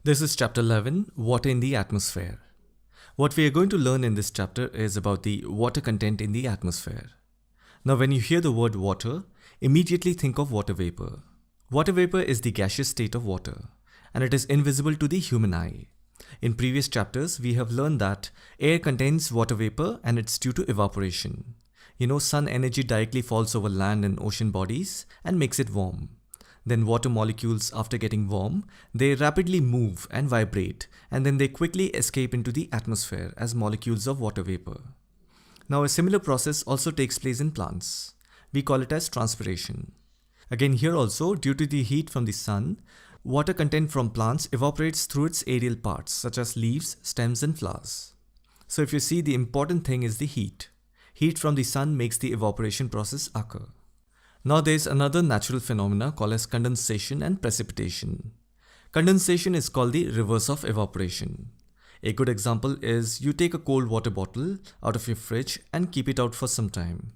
This is chapter 11, Water in the Atmosphere. What we are going to learn in this chapter is about the water content in the atmosphere. Now when you hear the word water, immediately think of water vapor. Water vapor is the gaseous state of water, and it is invisible to the human eye. In previous chapters, we have learned that air contains water vapor and it's due to evaporation. Sun energy directly falls over land and ocean bodies and makes it warm. Then water molecules, after getting warm, they rapidly move and vibrate, and then they quickly escape into the atmosphere as molecules of water vapor. Now a similar process also takes place in plants. We call it as transpiration. Again, here also, due to the heat from the sun, water content from plants evaporates through its aerial parts such as leaves, stems and flowers. So if you see, the important thing is the heat. Heat from the sun makes the evaporation process occur. Now there is another natural phenomena called as condensation and precipitation. Condensation is called the reverse of evaporation. A good example is you take a cold water bottle out of your fridge and keep it out for some time.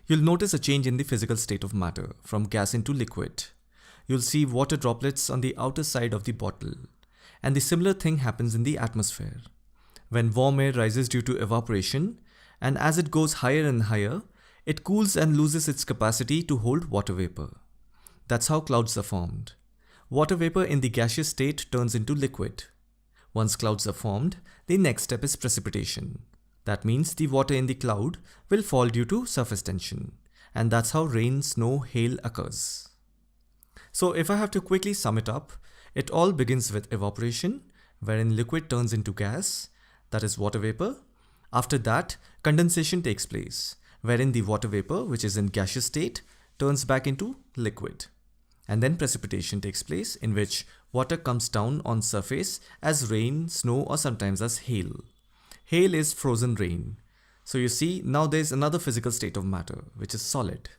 You'll notice a change in the physical state of matter from gas into liquid. You'll see water droplets on the outer side of the bottle. And the similar thing happens in the atmosphere. When warm air rises due to evaporation, and as it goes higher and higher, it cools and loses its capacity to hold water vapor. That's how clouds are formed. Water vapor in the gaseous state turns into liquid. Once clouds are formed, the next step is precipitation. That means the water in the cloud will fall due to surface tension. And that's how rain, snow, hail occurs. So if I have to quickly sum it up, it all begins with evaporation, wherein liquid turns into gas, that is water vapor. After that, condensation takes place, wherein the water vapor, which is in gaseous state, turns back into liquid. And then precipitation takes place, in which water comes down on surface as rain, snow or sometimes as hail. Hail is frozen rain. So you see, now there is another physical state of matter, which is solid.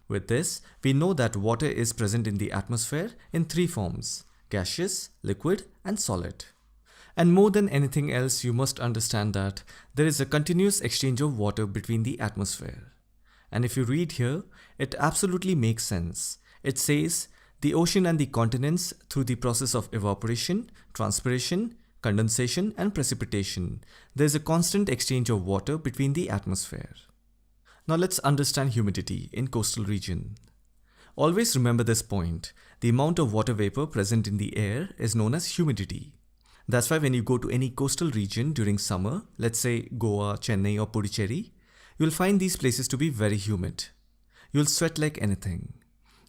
With this, we know that water is present in the atmosphere in three forms: gaseous, liquid and solid. And more than anything else, you must understand that there is a continuous exchange of water between the atmosphere. And if you read here, it absolutely makes sense. It says, the ocean and the continents, through the process of evaporation, transpiration, condensation and precipitation, there is a constant exchange of water between the atmosphere. Now let's understand humidity in coastal region. Always remember this point. The amount of water vapor present in the air is known as humidity. That's why when you go to any coastal region during summer, let's say Goa, Chennai or Puducherry, you'll find these places to be very humid. You'll sweat like anything.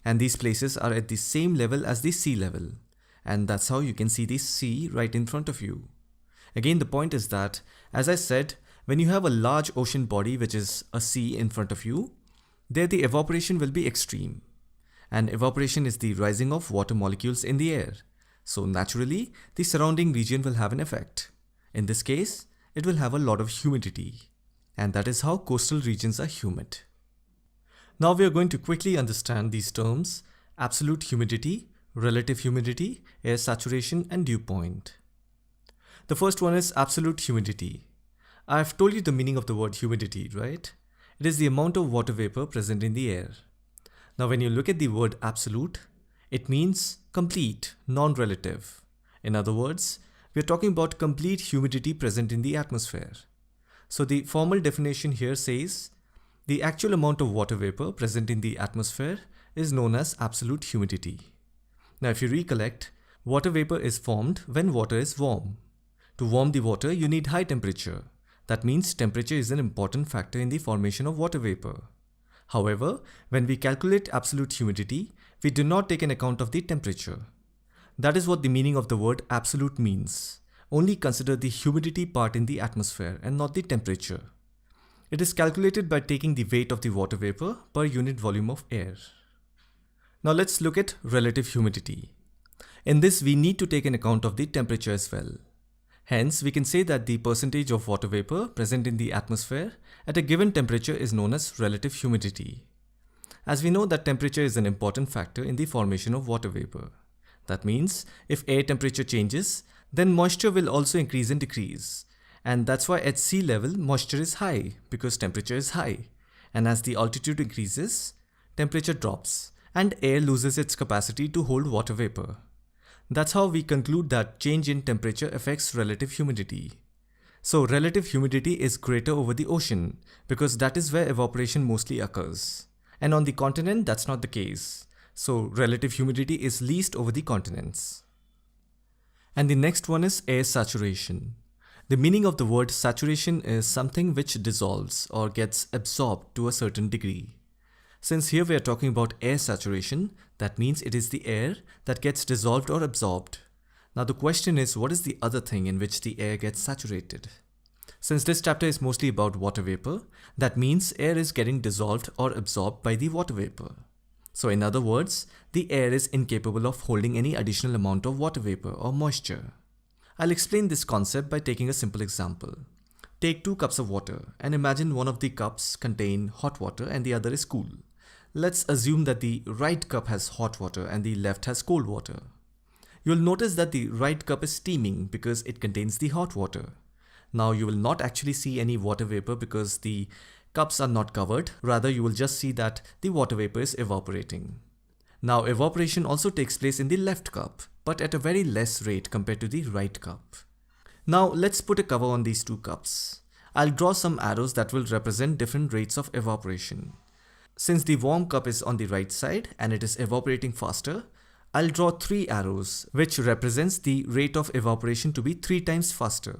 And these places are at the same level as the sea level. And that's how you can see the sea right in front of you. Again, the point is that, as I said, when you have a large ocean body which is a sea in front of you, there the evaporation will be extreme. And evaporation is the rising of water molecules in the air. So naturally, the surrounding region will have an effect. In this case, it will have a lot of humidity. And that is how coastal regions are humid. Now we are going to quickly understand these terms: absolute humidity, relative humidity, air saturation and dew point. The first one is absolute humidity. I have told you the meaning of the word humidity, right? It is the amount of water vapor present in the air. Now when you look at the word absolute, it means complete, non-relative. In other words, we are talking about complete humidity present in the atmosphere. So the formal definition here says, the actual amount of water vapor present in the atmosphere is known as absolute humidity. Now if you recollect, water vapor is formed when water is warm. To warm the water, you need high temperature. That means temperature is an important factor in the formation of water vapor. However, when we calculate absolute humidity, we do not take an account of the temperature. That is what the meaning of the word absolute means. Only consider the humidity part in the atmosphere and not the temperature. It is calculated by taking the weight of the water vapor per unit volume of air. Now let's look at relative humidity. In this, we need to take an account of the temperature as well. Hence, we can say that the percentage of water vapor present in the atmosphere at a given temperature is known as relative humidity. As we know that temperature is an important factor in the formation of water vapor. That means if air temperature changes, then moisture will also increase and decrease. And that's why at sea level, moisture is high because temperature is high. And as the altitude increases, temperature drops and air loses its capacity to hold water vapor. That's how we conclude that change in temperature affects relative humidity. So relative humidity is greater over the ocean because that is where evaporation mostly occurs. And on the continent, that's not the case. So relative humidity is least over the continents. And the next one is air saturation. The meaning of the word saturation is something which dissolves or gets absorbed to a certain degree. Since here we are talking about air saturation, that means it is the air that gets dissolved or absorbed. Now the question is, what is the other thing in which the air gets saturated? Since this chapter is mostly about water vapor, that means air is getting dissolved or absorbed by the water vapor. So in other words, the air is incapable of holding any additional amount of water vapor or moisture. I'll explain this concept by taking a simple example. Take 2 cups of water and imagine one of the cups contain hot water and the other is cool. Let's assume that the right cup has hot water and the left has cold water. You'll notice that the right cup is steaming because it contains the hot water. Now you will not actually see any water vapor because the cups are not covered, rather you will just see that the water vapor is evaporating. Now evaporation also takes place in the left cup, but at a very less rate compared to the right cup. Now let's put a cover on these 2 cups. I'll draw some arrows that will represent different rates of evaporation. Since the warm cup is on the right side and it is evaporating faster, I'll draw 3 arrows which represents the rate of evaporation to be 3 times faster.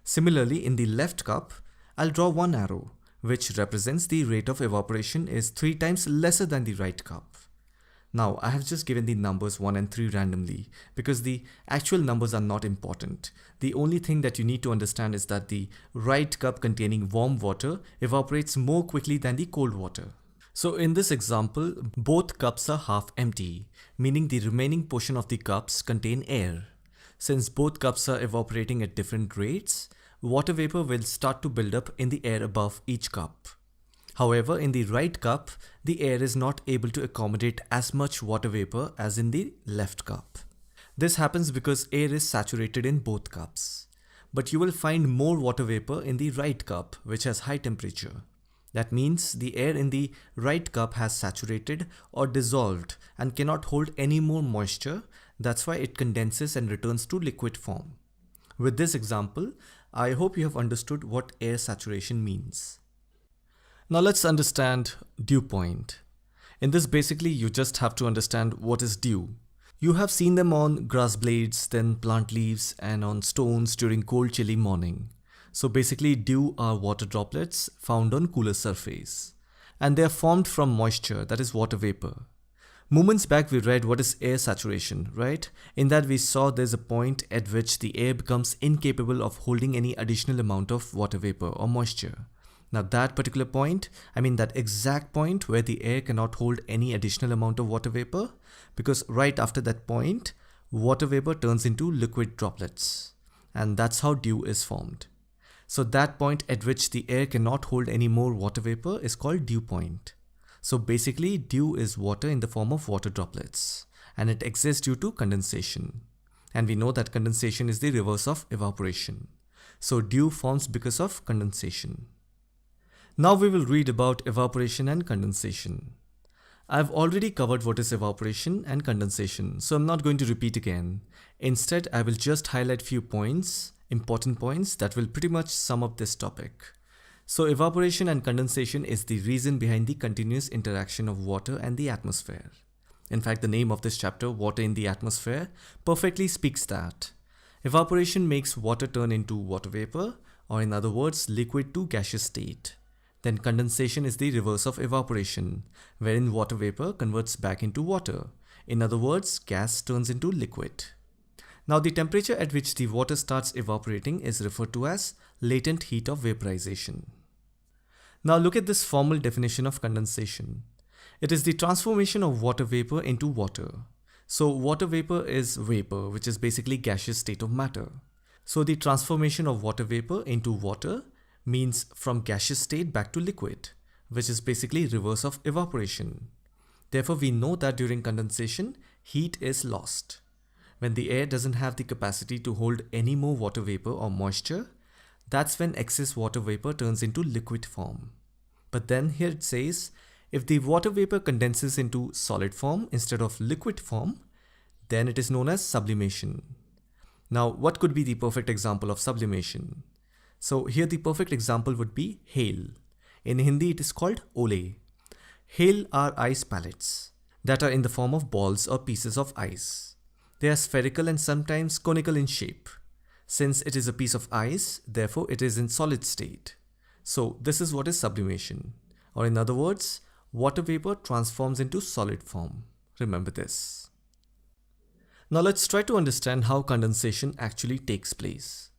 Similarly, in the left cup, I'll draw 1 arrow which represents the rate of evaporation is 3 times lesser than the right cup. Now I have just given the numbers 1 and 3 randomly because the actual numbers are not important. The only thing that you need to understand is that the right cup containing warm water evaporates more quickly than the cold water. So in this example, both cups are half empty, meaning the remaining portion of the cups contain air. Since both cups are evaporating at different rates, water vapor will start to build up in the air above each cup. However, in the right cup, the air is not able to accommodate as much water vapor as in the left cup. This happens because air is saturated in both cups. But you will find more water vapor in the right cup, which has high temperature. That means the air in the right cup has saturated or dissolved and cannot hold any more moisture. That's why it condenses and returns to liquid form. With this example, I hope you have understood what air saturation means. Now let's understand dew point. In this basically you just have to understand what is dew. You have seen them on grass blades, then plant leaves and on stones during cold chilly morning. So basically dew are water droplets found on cooler surface. And they are formed from moisture, that is water vapor. Moments back we read what is air saturation, right? In that we saw there's a point at which the air becomes incapable of holding any additional amount of water vapor or moisture. Now that particular point, I mean that exact point where the air cannot hold any additional amount of water vapor, because right after that point, water vapor turns into liquid droplets. And that's how dew is formed. So that point at which the air cannot hold any more water vapor is called dew point. So basically dew is water in the form of water droplets, and it exists due to condensation. And we know that condensation is the reverse of evaporation. So dew forms because of condensation. Now we will read about evaporation and condensation. I've already covered what is evaporation and condensation, so I'm not going to repeat again. Instead, I will just highlight few points, important points that will pretty much sum up this topic. So evaporation and condensation is the reason behind the continuous interaction of water and the atmosphere. In fact, the name of this chapter, Water in the Atmosphere, perfectly speaks that. Evaporation makes water turn into water vapor, or in other words, liquid to gaseous state. Then condensation is the reverse of evaporation, wherein water vapor converts back into water. In other words, gas turns into liquid. Now the temperature at which the water starts evaporating is referred to as latent heat of vaporization. Now look at this formal definition of condensation. It is the transformation of water vapor into water. So water vapor is vapor, which is basically gaseous state of matter. So the transformation of water vapor into water means from gaseous state back to liquid, which is basically reverse of evaporation. Therefore, we know that during condensation, heat is lost. When the air doesn't have the capacity to hold any more water vapor or moisture, that's when excess water vapor turns into liquid form. But then here it says, if the water vapor condenses into solid form instead of liquid form, then it is known as sublimation. Now, what could be the perfect example of sublimation? So here the perfect example would be hail. In Hindi, it is called ole. Hail are ice pellets that are in the form of balls or pieces of ice. They are spherical and sometimes conical in shape. Since it is a piece of ice, therefore it is in solid state. So this is what is sublimation. Or in other words, water vapor transforms into solid form. Remember this. Now let's try to understand how condensation actually takes place.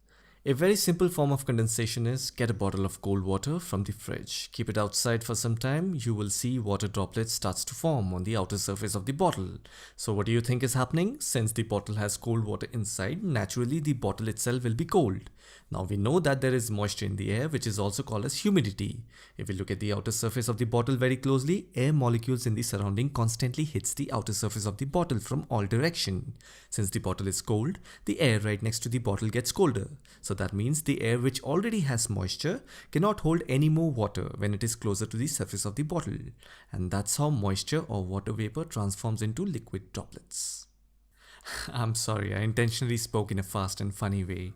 A very simple form of condensation is get a bottle of cold water from the fridge. Keep it outside for some time. You will see water droplets starts to form on the outer surface of the bottle. So what do you think is happening? Since the bottle has cold water inside, naturally the bottle itself will be cold. Now we know that there is moisture in the air, which is also called as humidity. If we look at the outer surface of the bottle very closely, air molecules in the surrounding constantly hits the outer surface of the bottle from all direction. Since the bottle is cold, the air right next to the bottle gets colder. So that means the air which already has moisture cannot hold any more water when it is closer to the surface of the bottle. And that's how moisture or water vapor transforms into liquid droplets. I'm sorry, I intentionally spoke in a fast and funny way.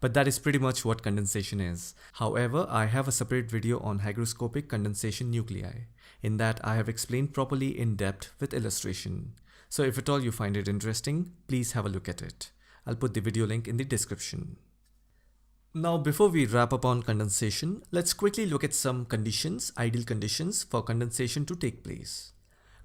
But that is pretty much what condensation is. However, I have a separate video on hygroscopic condensation nuclei. In that, I have explained properly in depth with illustration. So if at all you find it interesting, please have a look at it. I'll put the video link in the description. Now, before we wrap up on condensation, let's quickly look at some conditions, ideal conditions for condensation to take place.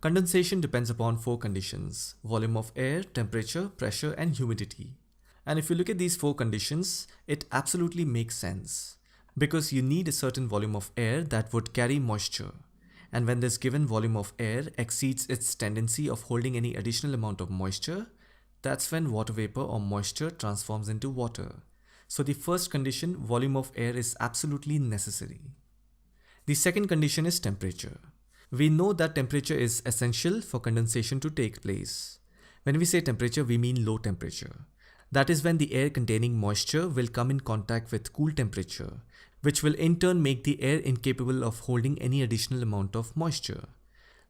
Condensation depends upon 4 conditions: volume of air, temperature, pressure, and humidity. And if you look at these 4 conditions, it absolutely makes sense because you need a certain volume of air that would carry moisture. And when this given volume of air exceeds its tendency of holding any additional amount of moisture, that's when water vapor or moisture transforms into water. So the first condition, volume of air, is absolutely necessary. The second condition is temperature. We know that temperature is essential for condensation to take place. When we say temperature, we mean low temperature. That is when the air containing moisture will come in contact with cool temperature, which will in turn make the air incapable of holding any additional amount of moisture.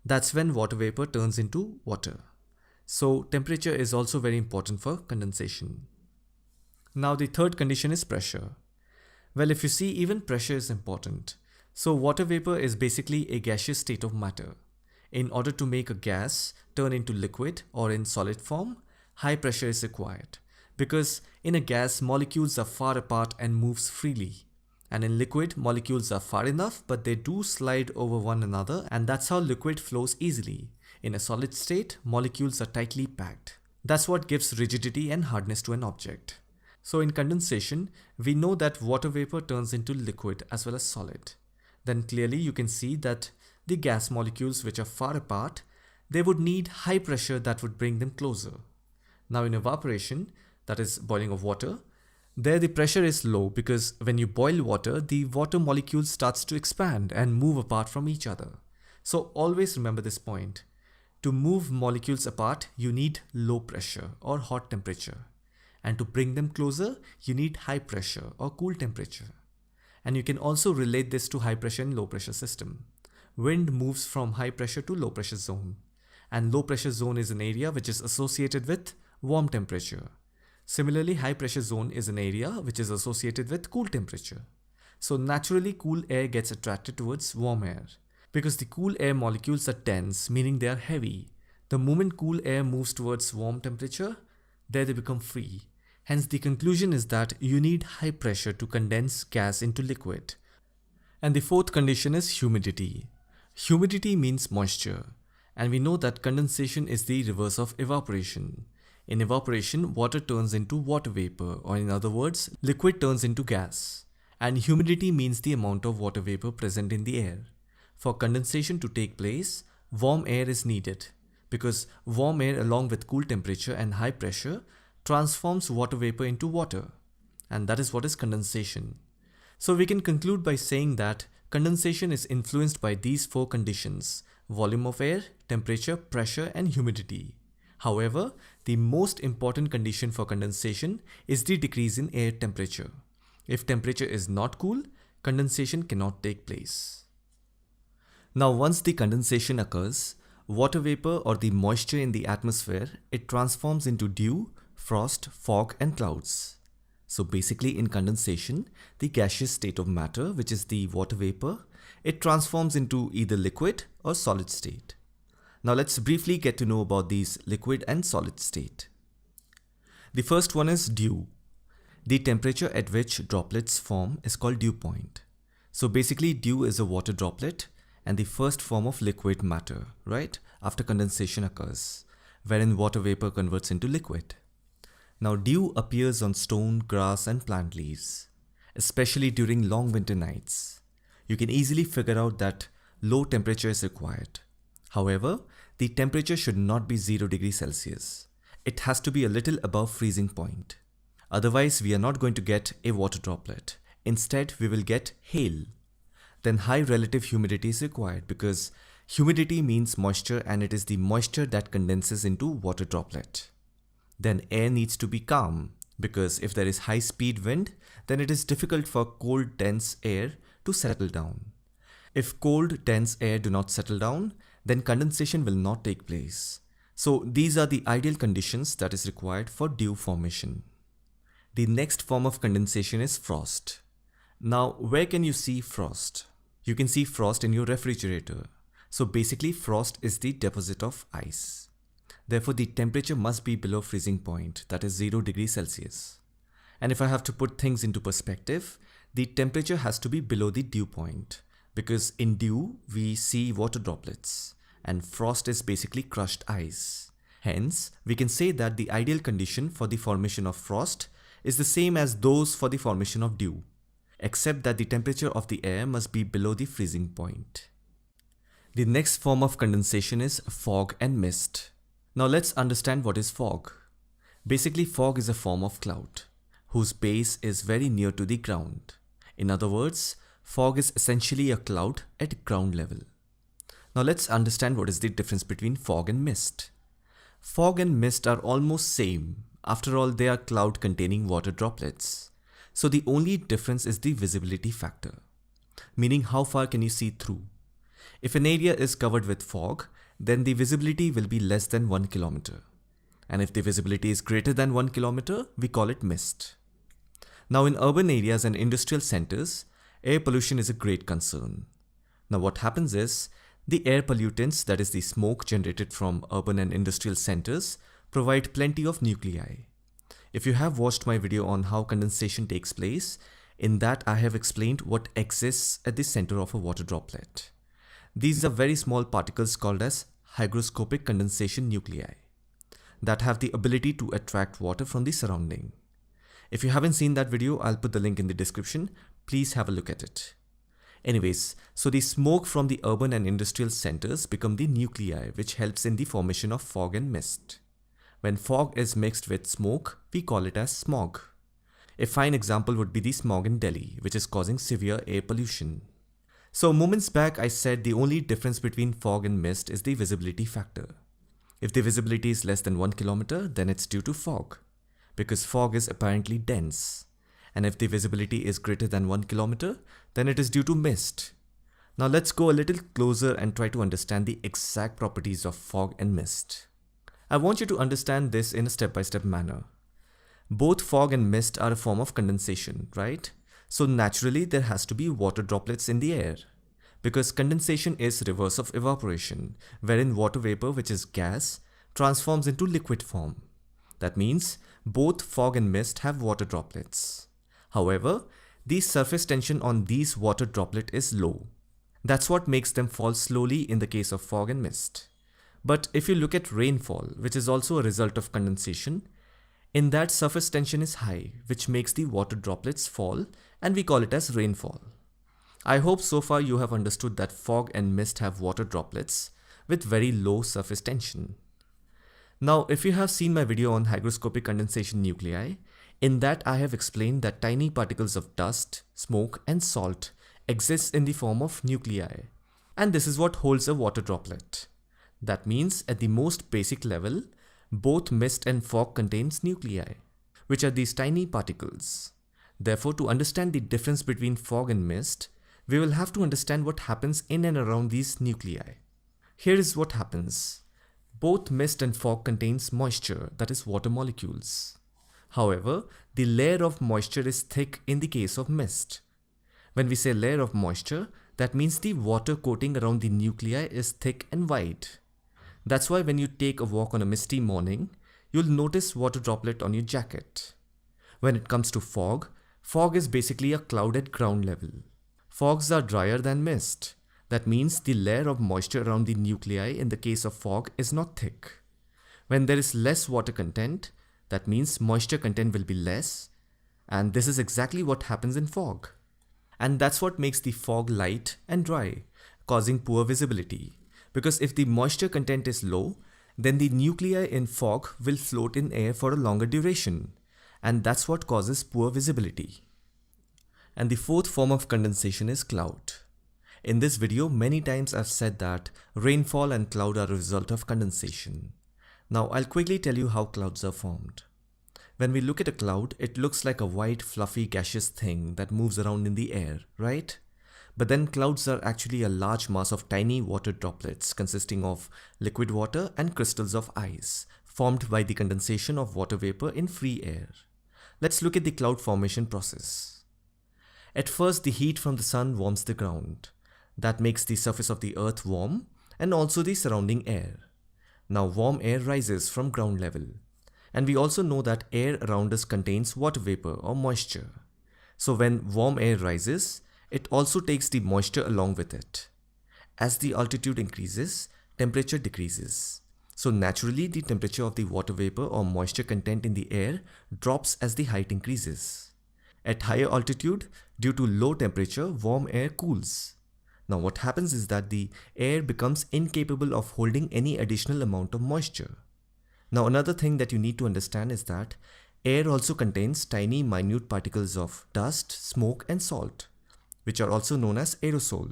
That's when water vapor turns into water. So temperature is also very important for condensation. Now the third condition is pressure. Well, if you see, even pressure is important. So water vapor is basically a gaseous state of matter. In order to make a gas turn into liquid or in solid form, high pressure is required. Because in a gas, molecules are far apart and moves freely. And in liquid, molecules are far enough, but they do slide over one another, and that's how liquid flows easily. In a solid state, molecules are tightly packed. That's what gives rigidity and hardness to an object. So in condensation, we know that water vapor turns into liquid as well as solid. Then clearly you can see that the gas molecules which are far apart, they would need high pressure that would bring them closer. Now in evaporation, that is boiling of water, there the pressure is low because when you boil water, the water molecule starts to expand and move apart from each other. So always remember this point. To move molecules apart, you need low pressure or hot temperature. And to bring them closer, you need high pressure or cool temperature. And you can also relate this to high pressure and low pressure system. Wind moves from high pressure to low pressure zone. And low pressure zone is an area which is associated with warm temperature. Similarly, high pressure zone is an area which is associated with cool temperature. So naturally, cool air gets attracted towards warm air. Because the cool air molecules are dense, meaning they are heavy. The moment cool air moves towards warm temperature, there they become free. Hence the conclusion is that you need high pressure to condense gas into liquid. And the fourth condition is humidity. Humidity means moisture. And we know that condensation is the reverse of evaporation. In evaporation, water turns into water vapor, or in other words, liquid turns into gas. And humidity means the amount of water vapor present in the air. For condensation to take place, warm air is needed, because warm air along with cool temperature and high pressure transforms water vapor into water. And that is what is condensation. So we can conclude by saying that condensation is influenced by these 4 conditions: volume of air, temperature, pressure, and humidity. However, the most important condition for condensation is the decrease in air temperature. If temperature is not cool, condensation cannot take place. Now, once the condensation occurs, water vapor or the moisture in the atmosphere, it transforms into dew, frost, fog and clouds. So basically in condensation, the gaseous state of matter, which is the water vapor, it transforms into either liquid or solid state. Now let's briefly get to know about these liquid and solid state. The first one is dew. The temperature at which droplets form is called dew point. So basically dew is a water droplet and the first form of liquid matter, right, after condensation occurs, wherein water vapor converts into liquid. Now dew appears on stone, grass and plant leaves, especially during long winter nights. You can easily figure out that low temperature is required. However, the temperature should not be 0 degrees Celsius. It has to be a little above freezing point. Otherwise, we are not going to get a water droplet. Instead, we will get hail. Then high relative humidity is required because humidity means moisture and it is the moisture that condenses into water droplet. Then air needs to be calm because if there is high speed wind, then it is difficult for cold dense air to settle down. If cold dense air do not settle down, then condensation will not take place. So these are the ideal conditions that is required for dew formation. The next form of condensation is frost. Now, where can you see frost? You can see frost in your refrigerator. So basically, frost is the deposit of ice. Therefore, the temperature must be below freezing point, that is 0 degrees Celsius. And if I have to put things into perspective, the temperature has to be below the dew point, because in dew, we see water droplets, and frost is basically crushed ice. Hence, we can say that the ideal condition for the formation of frost is the same as those for the formation of dew, except that the temperature of the air must be below the freezing point. The next form of condensation is fog and mist. Now let's understand what is fog. Basically, fog is a form of cloud, whose base is very near to the ground. In other words, fog is essentially a cloud at ground level. Now let's understand what is the difference between fog and mist. Fog and mist are almost same. After all, they are cloud containing water droplets. So the only difference is the visibility factor, meaning how far can you see through. If an area is covered with fog, then the visibility will be less than 1 kilometer. And if the visibility is greater than 1 kilometer, we call it mist. Now in urban areas and industrial centers, air pollution is a great concern. Now what happens is, the air pollutants, that is the smoke generated from urban and industrial centers, provide plenty of nuclei. If you have watched my video on how condensation takes place, in that I have explained what exists at the center of a water droplet. These are very small particles called as hygroscopic condensation nuclei that have the ability to attract water from the surrounding. If you haven't seen that video, I'll put the link in the description. Please have a look at it. Anyways, so the smoke from the urban and industrial centers become the nuclei, which helps in the formation of fog and mist. When fog is mixed with smoke, we call it as smog. A fine example would be the smog in Delhi, which is causing severe air pollution. So moments back I said the only difference between fog and mist is the visibility factor. If the visibility is less than 1 kilometer, then it's due to fog, because fog is apparently dense. And if the visibility is greater than 1 kilometer, then it is due to mist. Now let's go a little closer and try to understand the exact properties of fog and mist. I want you to understand this in a step-by-step manner. Both fog and mist are a form of condensation, right? So naturally there has to be water droplets in the air, because condensation is reverse of evaporation, wherein water vapor, which is gas, transforms into liquid form. That means both fog and mist have water droplets. However, the surface tension on these water droplet is low. That's what makes them fall slowly in the case of fog and mist. But if you look at rainfall, which is also a result of condensation, in that surface tension is high, which makes the water droplets fall, and we call it as rainfall. I hope so far you have understood that fog and mist have water droplets with very low surface tension. Now, if you have seen my video on hygroscopic condensation nuclei, in that I have explained that tiny particles of dust, smoke and salt exist in the form of nuclei, and this is what holds a water droplet. That means at the most basic level, both mist and fog contains nuclei, which are these tiny particles. Therefore, to understand the difference between fog and mist, we will have to understand what happens in and around these nuclei. Here is what happens. Both mist and fog contains moisture, that is water molecules. However, the layer of moisture is thick in the case of mist. When we say layer of moisture, that means the water coating around the nuclei is thick and white. That's why when you take a walk on a misty morning, you'll notice water droplet on your jacket. When it comes to fog, fog is basically a cloud at ground level. Fogs are drier than mist. That means the layer of moisture around the nuclei in the case of fog is not thick. When there is less water content, that means moisture content will be less, and this is exactly what happens in fog. And that's what makes the fog light and dry, causing poor visibility. Because if the moisture content is low, then the nuclei in fog will float in air for a longer duration, and that's what causes poor visibility. And the fourth form of condensation is cloud. In this video, many times I've said that rainfall and cloud are a result of condensation. Now I'll quickly tell you how clouds are formed. When we look at a cloud, it looks like a white, fluffy, gaseous thing that moves around in the air, right? But then clouds are actually a large mass of tiny water droplets consisting of liquid water and crystals of ice, formed by the condensation of water vapor in free air. Let's look at the cloud formation process. At first, the heat from the sun warms the ground. That makes the surface of the earth warm and also the surrounding air. Now warm air rises from ground level. And we also know that air around us contains water vapor or moisture. So when warm air rises, it also takes the moisture along with it. As the altitude increases, temperature decreases. So naturally the temperature of the water vapor or moisture content in the air drops as the height increases. At higher altitude, due to low temperature, warm air cools. Now what happens is that the air becomes incapable of holding any additional amount of moisture. Now another thing that you need to understand is that air also contains tiny minute particles of dust, smoke and salt, which are also known as aerosol.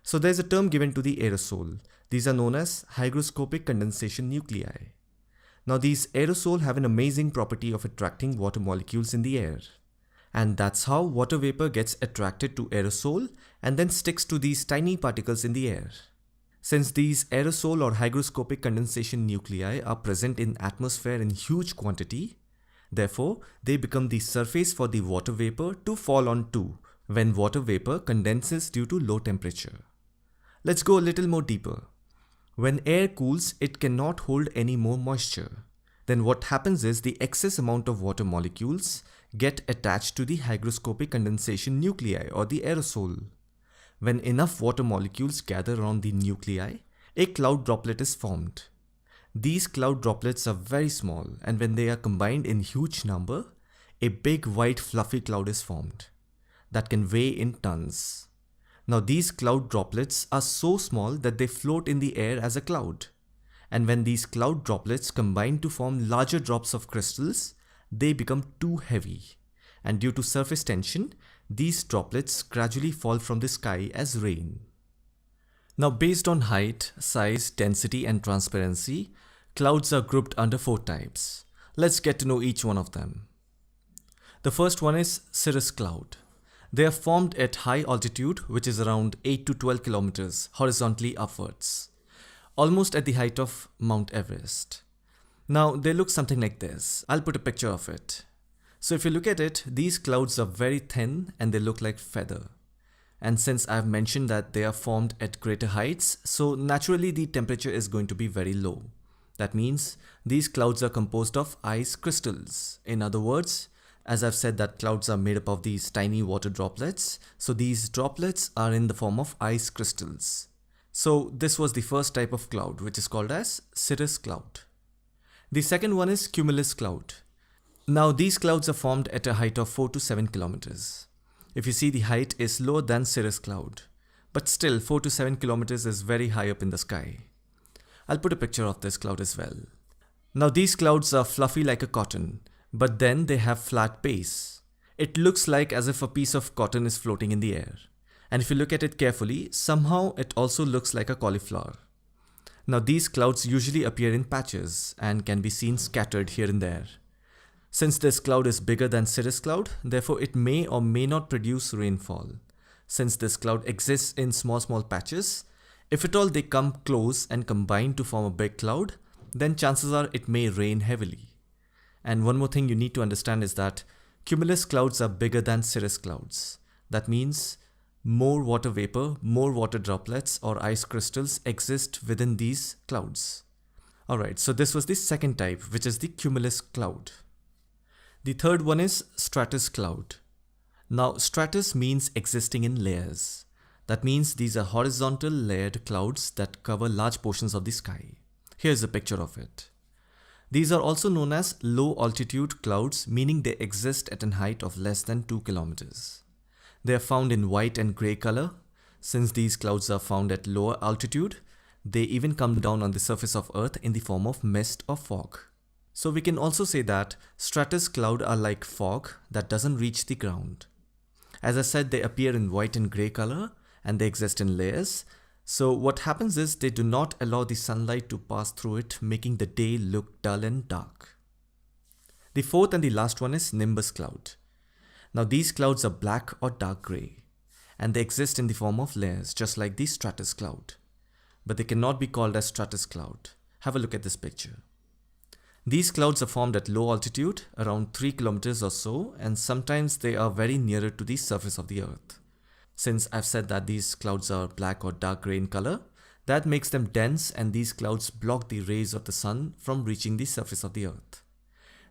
So there's a term given to the aerosol. These are known as hygroscopic condensation nuclei. Now these aerosol have an amazing property of attracting water molecules in the air. And that's how water vapor gets attracted to aerosol and then sticks to these tiny particles in the air. Since these aerosol or hygroscopic condensation nuclei are present in atmosphere in huge quantity, therefore they become the surface for the water vapor to fall onto when water vapor condenses due to low temperature. Let's go a little more deeper. When air cools, it cannot hold any more moisture. Then what happens is the excess amount of water molecules get attached to the hygroscopic condensation nuclei or the aerosol. When enough water molecules gather around the nuclei, a cloud droplet is formed. These cloud droplets are very small, and when they are combined in huge number, a big white fluffy cloud is formed that can weigh in tons. Now these cloud droplets are so small that they float in the air as a cloud. And when these cloud droplets combine to form larger drops of crystals, they become too heavy. And due to surface tension, these droplets gradually fall from the sky as rain. Now based on height, size, density and transparency, clouds are grouped under 4 types. Let's get to know each one of them. The first one is cirrus cloud. They are formed at high altitude, which is around 8 to 12 kilometers horizontally upwards, almost at the height of Mount Everest. Now they look something like this. I'll put a picture of it. So if you look at it, these clouds are very thin and they look like feather. And since I've mentioned that they are formed at greater heights, so naturally the temperature is going to be very low. That means these clouds are composed of ice crystals. In other words, as I've said that clouds are made up of these tiny water droplets, so these droplets are in the form of ice crystals. So this was the first type of cloud, which is called as cirrus cloud. The second one is cumulus cloud. Now these clouds are formed at a height of 4 to 7 kilometers. If you see, the height is lower than cirrus cloud, but still 4 to 7 kilometers is very high up in the sky. I'll put a picture of this cloud as well. Now these clouds are fluffy like a cotton, but then they have flat base. It looks like as if a piece of cotton is floating in the air. And if you look at it carefully, somehow it also looks like a cauliflower. Now these clouds usually appear in patches and can be seen scattered here and there. Since this cloud is bigger than cirrus cloud, therefore it may or may not produce rainfall. Since this cloud exists in small patches, If at all they come close and combine to form a big cloud, then chances are it may rain heavily. And one more thing you need to understand is that cumulus clouds are bigger than cirrus clouds. That means more water vapor, more water droplets or ice crystals exist within these clouds. Alright, so this was the second type, which is the cumulus cloud. The third one is stratus cloud. Now, stratus means existing in layers. That means these are horizontal layered clouds that cover large portions of the sky. Here's a picture of it. These are also known as low altitude clouds, meaning they exist at a height of less than 2 kilometers. They are found in white and grey color. Since these clouds are found at lower altitude, they even come down on the surface of Earth in the form of mist or fog. So we can also say that stratus cloud are like fog that doesn't reach the ground. As I said, they appear in white and grey color and they exist in layers. So what happens is they do not allow the sunlight to pass through it, making the day look dull and dark. The fourth and the last one is nimbus cloud. Now these clouds are black or dark grey and they exist in the form of layers just like the stratus cloud. But they cannot be called as stratus cloud. Have a look at this picture. These clouds are formed at low altitude, around 3 kilometers or so, and sometimes they are very nearer to the surface of the Earth. Since I've said that these clouds are black or dark grey in color, that makes them dense and these clouds block the rays of the sun from reaching the surface of the Earth.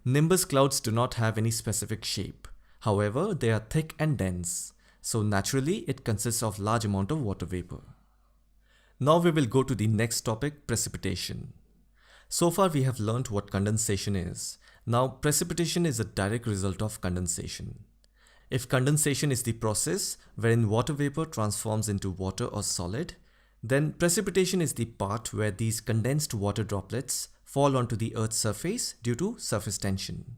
Nimbus clouds do not have any specific shape. However, they are thick and dense, so naturally it consists of large amount of water vapor. Now we will go to the next topic, precipitation. So far we have learnt what condensation is. Now precipitation is a direct result of condensation. If condensation is the process wherein water vapor transforms into water or solid, then precipitation is the part where these condensed water droplets fall onto the Earth's surface due to surface tension.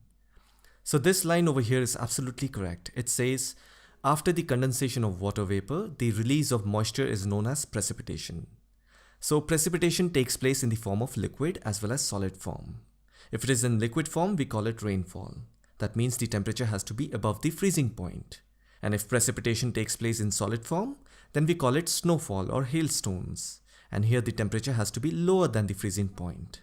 So this line over here is absolutely correct. It says, after the condensation of water vapor, the release of moisture is known as precipitation. So precipitation takes place in the form of liquid as well as solid form. If it is in liquid form, we call it rainfall. That means the temperature has to be above the freezing point. And if precipitation takes place in solid form, then we call it snowfall or hailstones. And here the temperature has to be lower than the freezing point.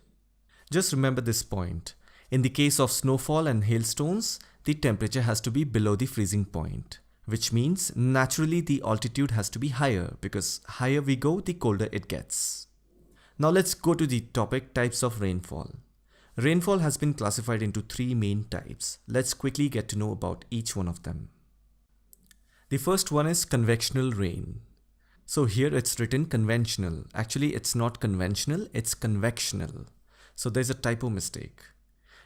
Just remember this point. In the case of snowfall and hailstones, the temperature has to be below the freezing point, which means naturally the altitude has to be higher because higher we go, the colder it gets. Now let's go to the topic types of rainfall. Rainfall has been classified into 3 main types. Let's quickly get to know about each one of them. The first one is convectional rain. So here it's written conventional. Actually, it's not conventional, it's convectional. So there's a typo mistake.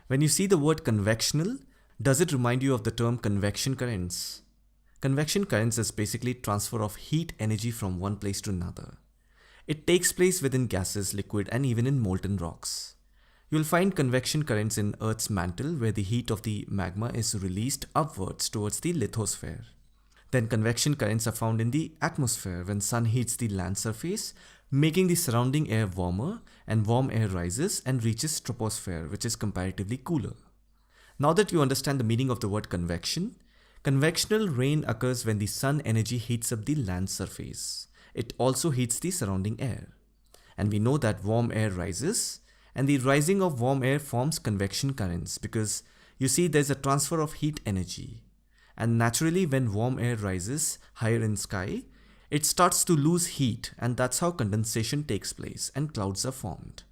When you see the word convectional, does it remind you of the term convection currents? Convection currents is basically transfer of heat energy from one place to another. It takes place within gases, liquid, and even in molten rocks. You'll find convection currents in Earth's mantle where the heat of the magma is released upwards towards the lithosphere. Then convection currents are found in the atmosphere when sun heats the land surface, making the surrounding air warmer, and warm air rises and reaches troposphere, which is comparatively cooler. Now that you understand the meaning of the word convection, convectional rain occurs when the sun energy heats up the land surface. It also heats the surrounding air. And we know that warm air rises, and the rising of warm air forms convection currents because you see there's a transfer of heat energy. And naturally when warm air rises higher in sky, it starts to lose heat, and that's how condensation takes place and clouds are formed.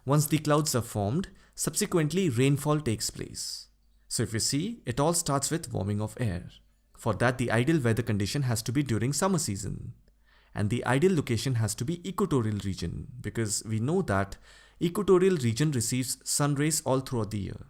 Once the clouds are formed, subsequently rainfall takes place. So if you see, it all starts with warming of air. For that, the ideal weather condition has to be during summer season. And the ideal location has to be equatorial region because we know that equatorial region receives sun rays all throughout the year.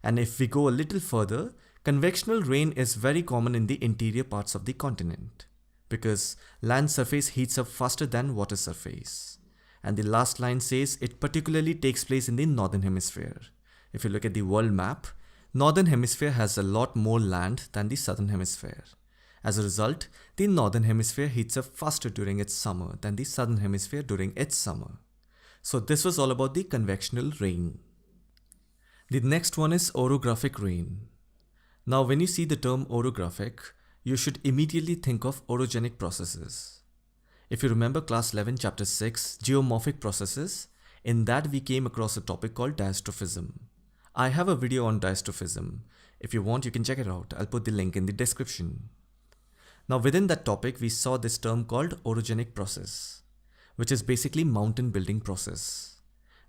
And if we go a little further, convectional rain is very common in the interior parts of the continent because land surface heats up faster than water surface. And the last line says it particularly takes place in the northern hemisphere. If you look at the world map, northern hemisphere has a lot more land than the southern hemisphere. As a result, the northern hemisphere heats up faster during its summer than the southern hemisphere during its summer. So this was all about the convectional rain. The next one is orographic rain. Now when you see the term orographic, you should immediately think of orogenic processes. If you remember class 11 chapter 6 geomorphic processes, in that we came across a topic called diastrophism. I have a video on diastrophism. If you want, you can check it out. I'll put the link in the description. Now within that topic, we saw this term called orogenic process, which is basically mountain building process.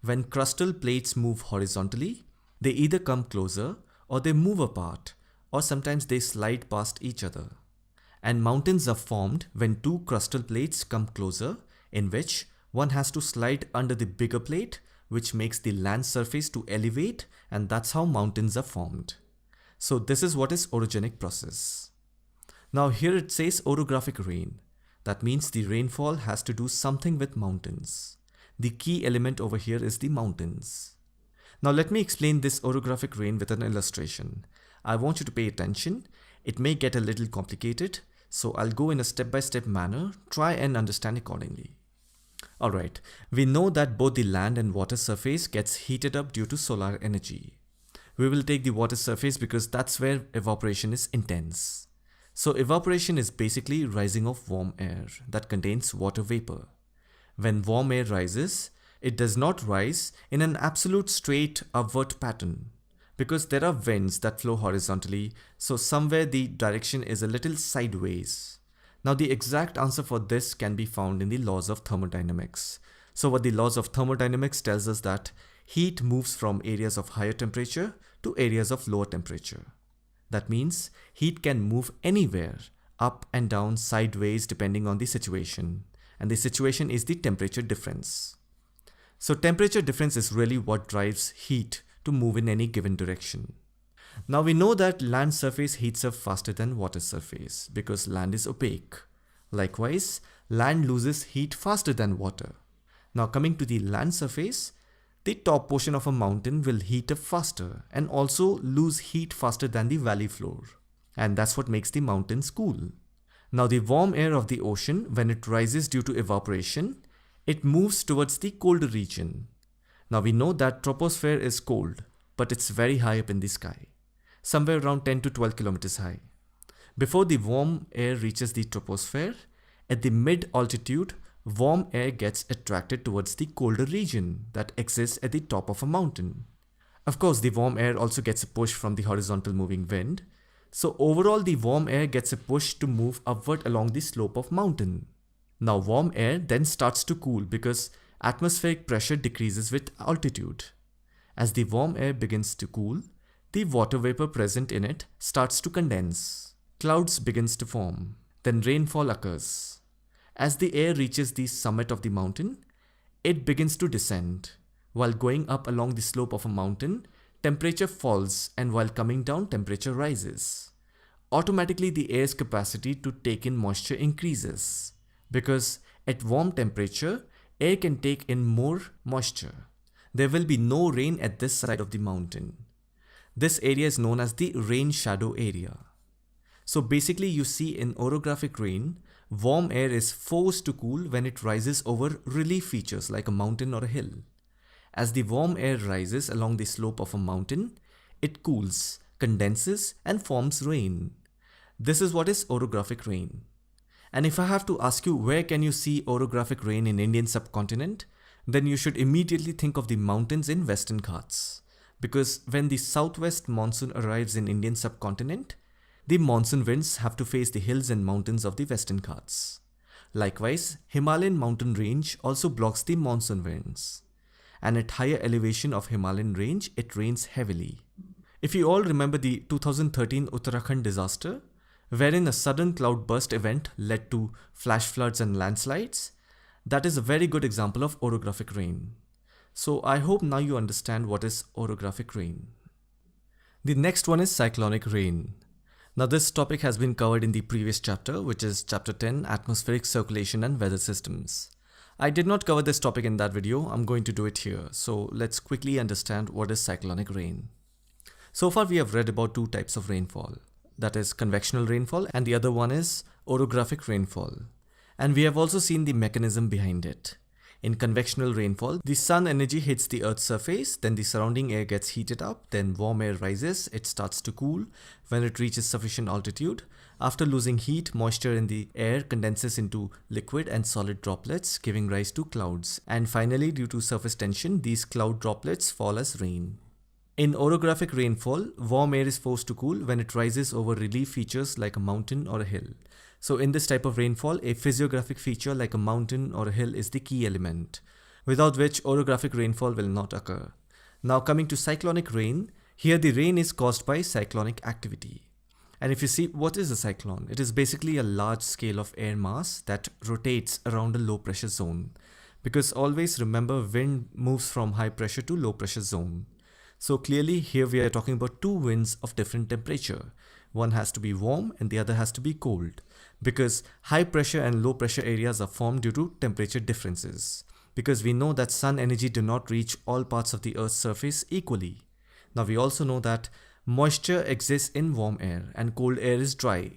When crustal plates move horizontally, they either come closer or they move apart, or sometimes they slide past each other. And mountains are formed when two crustal plates come closer, in which one has to slide under the bigger plate, which makes the land surface to elevate, and that's how mountains are formed. So this is what is orogenic process. Now here it says orographic rain. That means the rainfall has to do something with mountains. The key element over here is the mountains. Now let me explain this orographic rain with an illustration. I want you to pay attention. It may get a little complicated, so I'll go in a step-by-step manner, try and understand accordingly. Alright, we know that both the land and water surface gets heated up due to solar energy. We will take the water surface because that's where evaporation is intense. So evaporation is basically rising of warm air that contains water vapor. When warm air rises, it does not rise in an absolute straight upward pattern because there are winds that flow horizontally, so somewhere the direction is a little sideways. Now the exact answer for this can be found in the laws of thermodynamics. So what the laws of thermodynamics tells us that heat moves from areas of higher temperature to areas of lower temperature. That means heat can move anywhere, up and down, sideways, depending on the situation. And the situation is the temperature difference. So temperature difference is really what drives heat to move in any given direction. Now we know that land surface heats up faster than water surface because land is opaque. Likewise, land loses heat faster than water. Now coming to the land surface, the top portion of a mountain will heat up faster and also lose heat faster than the valley floor. And that's what makes the mountains cool. Now the warm air of the ocean, when it rises due to evaporation, it moves towards the colder region. Now we know that troposphere is cold, but it's very high up in the sky, somewhere around 10 to 12 kilometers high. Before the warm air reaches the troposphere, at the mid-altitude, warm air gets attracted towards the colder region that exists at the top of a mountain. Of course, the warm air also gets a push from the horizontal moving wind. So overall, the warm air gets a push to move upward along the slope of mountain. Now warm air then starts to cool because atmospheric pressure decreases with altitude. As the warm air begins to cool, the water vapor present in it starts to condense. Clouds begins to form. Then rainfall occurs. As the air reaches the summit of the mountain, it begins to descend. While going up along the slope of a mountain, temperature falls, and while coming down, temperature rises. Automatically, the air's capacity to take in moisture increases because at warm temperature, air can take in more moisture. There will be no rain at this side of the mountain. This area is known as the rain shadow area. So basically you see in orographic rain, warm air is forced to cool when it rises over relief features like a mountain or a hill. As the warm air rises along the slope of a mountain, it cools, condenses and forms rain. This is what is orographic rain. And if I have to ask you where can you see orographic rain in Indian subcontinent, then you should immediately think of the mountains in Western Ghats. Because when the southwest monsoon arrives in Indian subcontinent, the monsoon winds have to face the hills and mountains of the Western Ghats. Likewise, Himalayan mountain range also blocks the monsoon winds. And at higher elevation of Himalayan range, it rains heavily. If you all remember the 2013 Uttarakhand disaster, wherein a sudden cloudburst event led to flash floods and landslides, that is a very good example of orographic rain. So I hope now you understand what is orographic rain. The next one is cyclonic rain. Now this topic has been covered in the previous chapter, which is chapter 10, atmospheric circulation and weather systems. I did not cover this topic in that video, I'm going to do it here. So let's quickly understand what is cyclonic rain. So far we have read about two types of rainfall, that is convectional rainfall and the other one is orographic rainfall. And we have also seen the mechanism behind it. In convectional rainfall, the sun energy hits the earth's surface, then the surrounding air gets heated up, then warm air rises, it starts to cool. When it reaches sufficient altitude, after losing heat, moisture in the air condenses into liquid and solid droplets, giving rise to clouds. And finally, due to surface tension, these cloud droplets fall as rain. In orographic rainfall, warm air is forced to cool when it rises over relief features like a mountain or a hill. So in this type of rainfall, a physiographic feature like a mountain or a hill is the key element, without which orographic rainfall will not occur. Now coming to cyclonic rain, here the rain is caused by cyclonic activity. And if you see, what is a cyclone? It is basically a large scale of air mass that rotates around a low pressure zone. Because always remember, wind moves from high pressure to low pressure zone. So clearly here we are talking about two winds of different temperature. One has to be warm and the other has to be cold, because high pressure and low pressure areas are formed due to temperature differences. Because we know that sun energy do not reach all parts of the earth's surface equally. Now we also know that moisture exists in warm air and cold air is dry.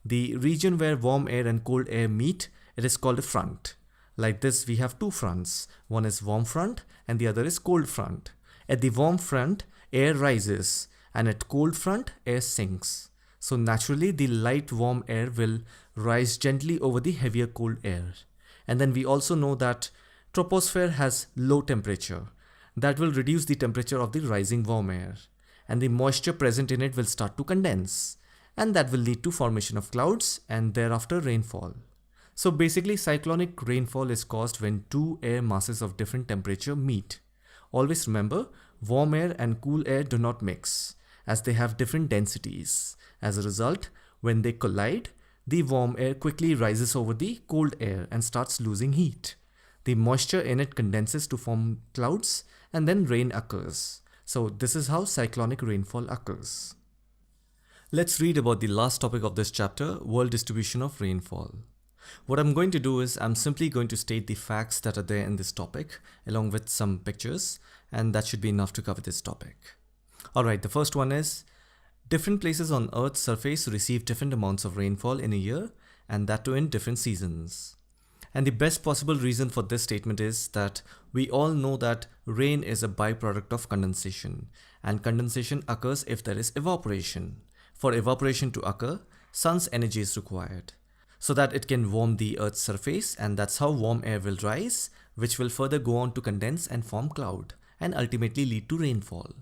The region where warm air and cold air meet, it is called a front. Like this, we have two fronts. One is warm front and the other is cold front. At the warm front, air rises, and at cold front, air sinks. So naturally, the light warm air will rise gently over the heavier cold air. And then we also know that troposphere has low temperature. That will reduce the temperature of the rising warm air. And the moisture present in it will start to condense. And that will lead to formation of clouds and thereafter rainfall. So basically, cyclonic rainfall is caused when two air masses of different temperature meet. Always remember, warm air and cool air do not mix, as they have different densities. As a result, when they collide, the warm air quickly rises over the cold air and starts losing heat. The moisture in it condenses to form clouds and then rain occurs. So this is how cyclonic rainfall occurs. Let's read about the last topic of this chapter, world distribution of rainfall. What I'm going to do is I'm simply going to state the facts that are there in this topic along with some pictures, and that should be enough to cover this topic. Alright, the first one is different places on Earth's surface receive different amounts of rainfall in a year, and that too in different seasons. And the best possible reason for this statement is that we all know that rain is a byproduct of condensation, and condensation occurs if there is evaporation. For evaporation to occur, sun's energy is required, so that it can warm the Earth's surface, and that's how warm air will rise, which will further go on to condense and form cloud, and ultimately lead to rainfall.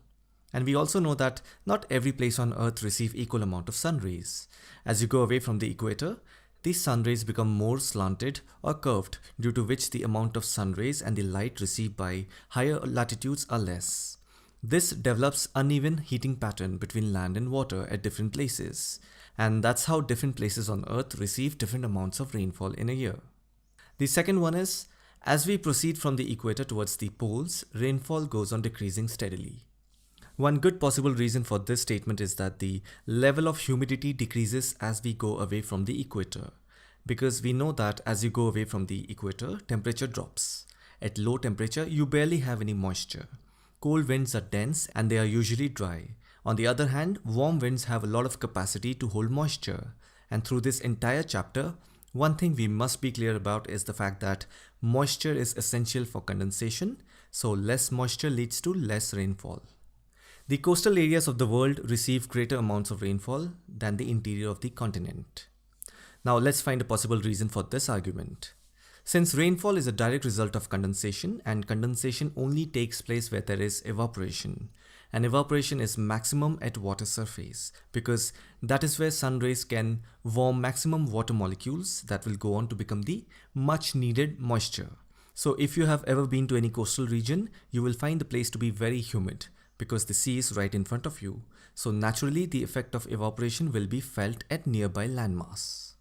And we also know that not every place on Earth receive equal amount of sun rays. As you go away from the equator, these sun rays become more slanted or curved, due to which the amount of sun rays and the light received by higher latitudes are less. This develops uneven heating pattern between land and water at different places. And that's how different places on Earth receive different amounts of rainfall in a year. The second one is, as we proceed from the equator towards the poles, rainfall goes on decreasing steadily. One good possible reason for this statement is that the level of humidity decreases as we go away from the equator. Because we know that as you go away from the equator, temperature drops. At low temperature, you barely have any moisture. Cold winds are dense and they are usually dry. On the other hand, warm winds have a lot of capacity to hold moisture. And through this entire chapter, one thing we must be clear about is the fact that moisture is essential for condensation, so less moisture leads to less rainfall. The coastal areas of the world receive greater amounts of rainfall than the interior of the continent. Now let's find a possible reason for this argument. Since rainfall is a direct result of condensation, and condensation only takes place where there is evaporation, and evaporation is maximum at water surface, because that is where sun rays can warm maximum water molecules that will go on to become the much needed moisture. So if you have ever been to any coastal region, you will find the place to be very humid, because the sea is right in front of you. So naturally the effect of evaporation will be felt at nearby landmass.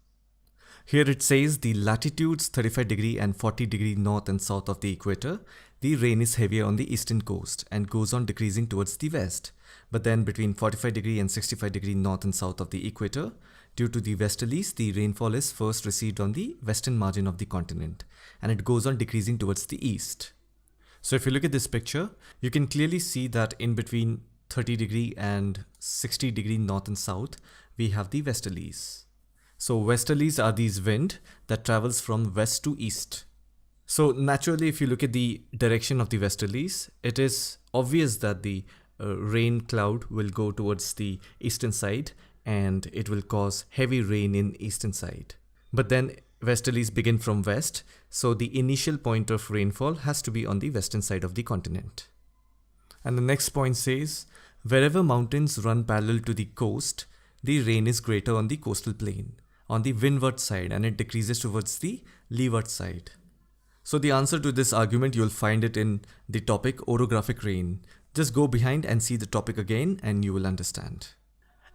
Here it says the latitudes 35 degree and 40 degree north and south of the equator, the rain is heavier on the eastern coast and goes on decreasing towards the west. But then between 45 degree and 65 degree north and south of the equator, due to the westerlies, the rainfall is first received on the western margin of the continent, and it goes on decreasing towards the east. So if you look at this picture, you can clearly see that in between 30 degree and 60 degree north and south, we have the westerlies. So westerlies are these wind that travels from west to east. So naturally, if you look at the direction of the westerlies, it is obvious that the rain cloud will go towards the eastern side and it will cause heavy rain in eastern side. But then westerlies begin from west, so the initial point of rainfall has to be on the western side of the continent. And the next point says, wherever mountains run parallel to the coast, the rain is greater on the coastal plain, on the windward side, and it decreases towards the leeward side. So the answer to this argument, you'll find it in the topic orographic rain. Just go behind and see the topic again and you will understand.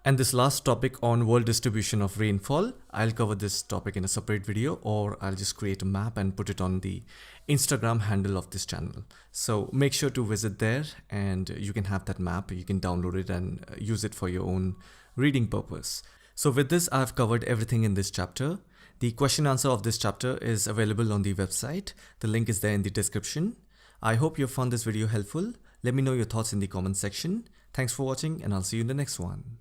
And this last topic on world distribution of rainfall, I'll cover this topic in a separate video, or I'll just create a map and put it on the Instagram handle of this channel. So make sure to visit there and you can have that map. You can download it and use it for your own reading purpose. So with this, I've covered everything in this chapter. The question answer of this chapter is available on the website. The link is there in the description. I hope you found this video helpful. Let me know your thoughts in the comment section. Thanks for watching and I'll see you in the next one.